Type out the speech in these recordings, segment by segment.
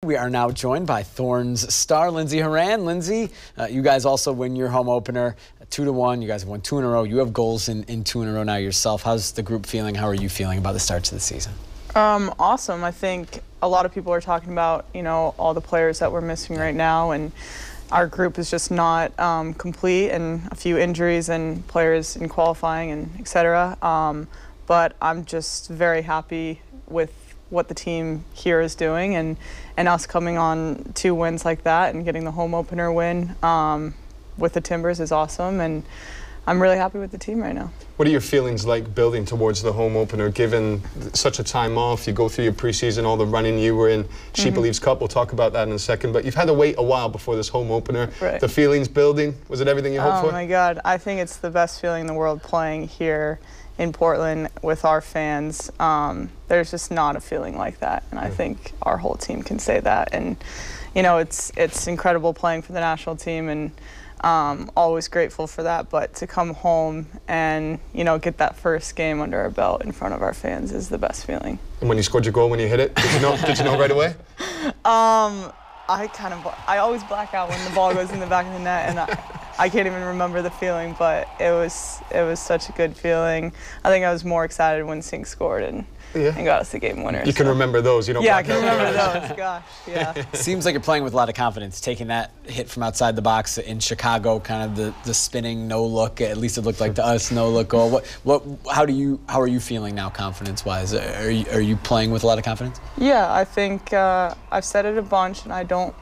We are now joined by Thorns star Lindsey Horan. Lindsey, you guys also win your home opener 2-1. You guys have won 2 in a row. You have goals in 2 in a row now yourself. How's the group feeling? How are you feeling about the start to the season? Awesome. I think a lot of people are talking about, all the players that we're missing right now, and our group is just not complete, and a few injuries and players in qualifying and etc. But I'm just very happy with what the team here is doing, and us coming on 2 wins like that and getting the home opener win with the Timbers is awesome, and I'm really happy with the team right now. What are your feelings like building towards the home opener, given such a time off? You go through your preseason, all the running you were in She Believes Cup. We'll talk about that in a second, but you've had to wait a while before this home opener. Right. The feelings building, was it everything you hoped for? Oh my God, I think it's the best feeling in the world playing here in Portland with our fans. There's just not a feeling like that, and I think our whole team can say that. And it's incredible playing for the national team, and always grateful for that. But to come home and get that first game under our belt in front of our fans is the best feeling. And when you scored your goal, when you hit it, did you know right away? I always black out when the ball goes in the back of the net, and I can't even remember the feeling, but it was such a good feeling. I think I was more excited when Sink scored and got us the game winner. You can remember those, you don't I can remember those, gosh, yeah. Seems like you're playing with a lot of confidence, taking that hit from outside the box in Chicago, kind of the spinning no-look, at least it looked like to us, no-look goal. How are you feeling now, confidence-wise? Are you playing with a lot of confidence? Yeah, I think I've said it a bunch, and I don't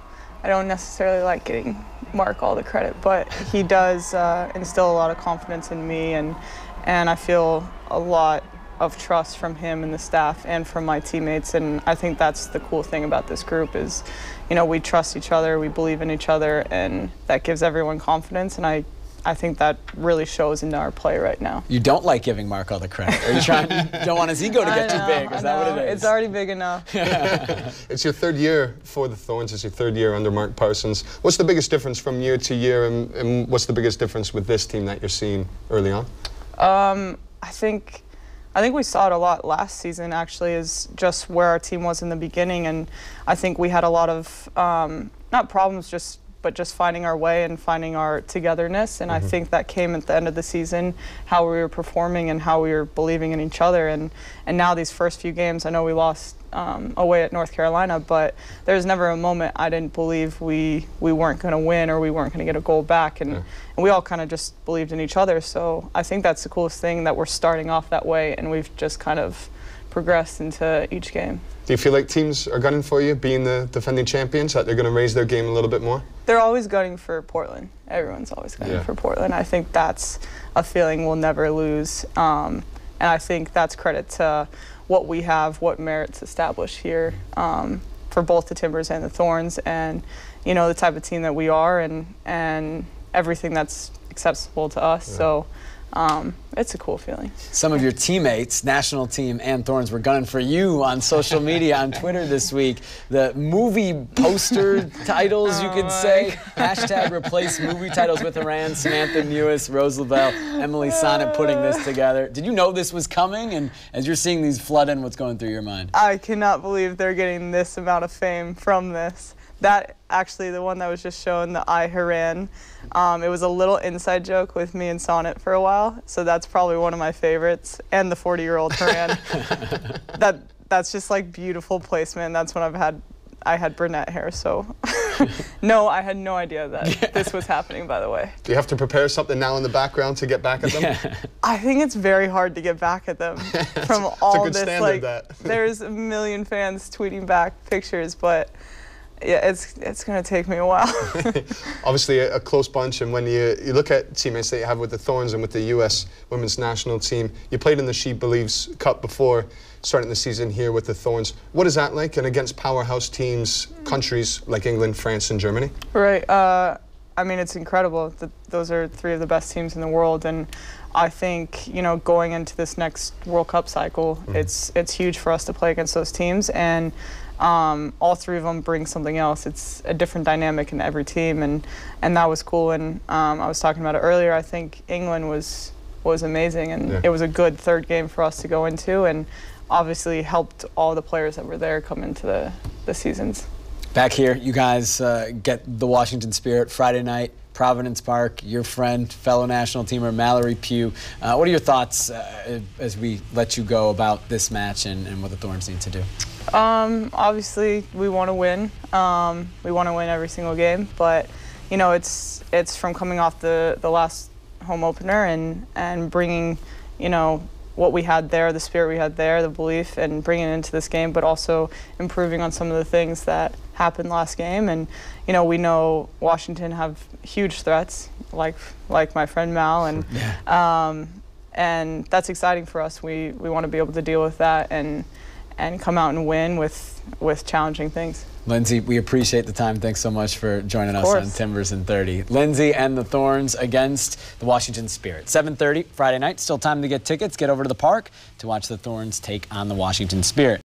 necessarily like getting Mark all the credit, but he does instill a lot of confidence in me, and I feel a lot of trust from him and the staff and from my teammates, and I think that's the cool thing about this group is, we trust each other, we believe in each other, and that gives everyone confidence, and I think that really shows in our play right now. You don't like giving Mark all the credit. Are you don't want his ego to get too big? Is that what it is? It's already big enough. It's your 3rd year for the Thorns. It's your 3rd year under Mark Parsons. What's the biggest difference from year to year, and what's the biggest difference with this team that you're seeing early on? I think we saw it a lot last season, actually, is just where our team was in the beginning, and I think we had a lot of, not problems, but just finding our way and finding our togetherness, and I think that came at the end of the season, how we were performing and how we were believing in each other, and now these first few games, I know we lost away at North Carolina, but there's never a moment I didn't believe we weren't going to win or we weren't going to get a goal back, and we all kind of just believed in each other, so I think that's the coolest thing, that we're starting off that way, and we've just kind of progressed into each game. Do you feel like teams are gunning for you, being the defending champions, that they're going to raise their game a little bit more? They're always gunning for Portland. Everyone's always gunning for Portland. I think that's a feeling we'll never lose. And I think that's credit to what we have, what Merit's established here for both the Timbers and the Thorns, and the type of team that we are, and everything that's acceptable to us. So it's a cool feeling. Some of your teammates, national team and Thorns, were gunning for you on social media, on Twitter this week. The movie poster titles, you could say. Hashtag replace movie titles with Horan, Samantha Mewis, Rose Lavelle, Emily Sonnet putting this together. Did you know this was coming? And as you're seeing these flood in, what's going through your mind? I cannot believe they're getting this amount of fame from this. That, actually, the one that was just shown, the I Horan, it was a little inside joke with me and Sonnet for a while, so that's probably one of my favorites, and the 40-year-old Horan. That's just like beautiful placement. That's when I had brunette hair, so no, I had no idea that this was happening, by the way. Do you have to prepare something now in the background to get back at them? I think it's very hard to get back at them from all it's a good this. Standard, there's a million fans tweeting back pictures, but yeah, it's going to take me a while. Obviously a close bunch, and when you look at teammates that you have with the Thorns and with the U.S. women's national team, you played in the She Believes Cup before starting the season here with the Thorns. What is that like, and against powerhouse teams, countries like England, France, and Germany? Right. I mean, it's incredible. Those are 3 of the best teams in the world, and I think, going into this next World Cup cycle, it's huge for us to play against those teams, and all 3 of them bring something else. It's a different dynamic in every team, and that was cool. And I was talking about it earlier. I think England was amazing, and it was a good 3rd game for us to go into, and obviously helped all the players that were there come into the seasons. Back here, you guys get the Washington Spirit Friday night, Providence Park. Your friend, fellow national teamer Mallory Pugh. What are your thoughts as we let you go about this match and what the Thorns need to do? Obviously, we want to win. We want to win every single game, but you know, it's from coming off the last home opener and bringing, you know, what we had there, the spirit we had there, the belief, and bringing it into this game, but also improving on some of the things that happened last game. And you know, we know Washington have huge threats, like my friend Mal, and that's exciting for us. We want to be able to deal with that and come out and win with challenging things. Lindsey, we appreciate the time. Thanks so much for joining us on Timbers in 30. Lindsey and the Thorns against the Washington Spirit. 7:30 Friday night. Still time to get tickets. Get over to the park to watch the Thorns take on the Washington Spirit.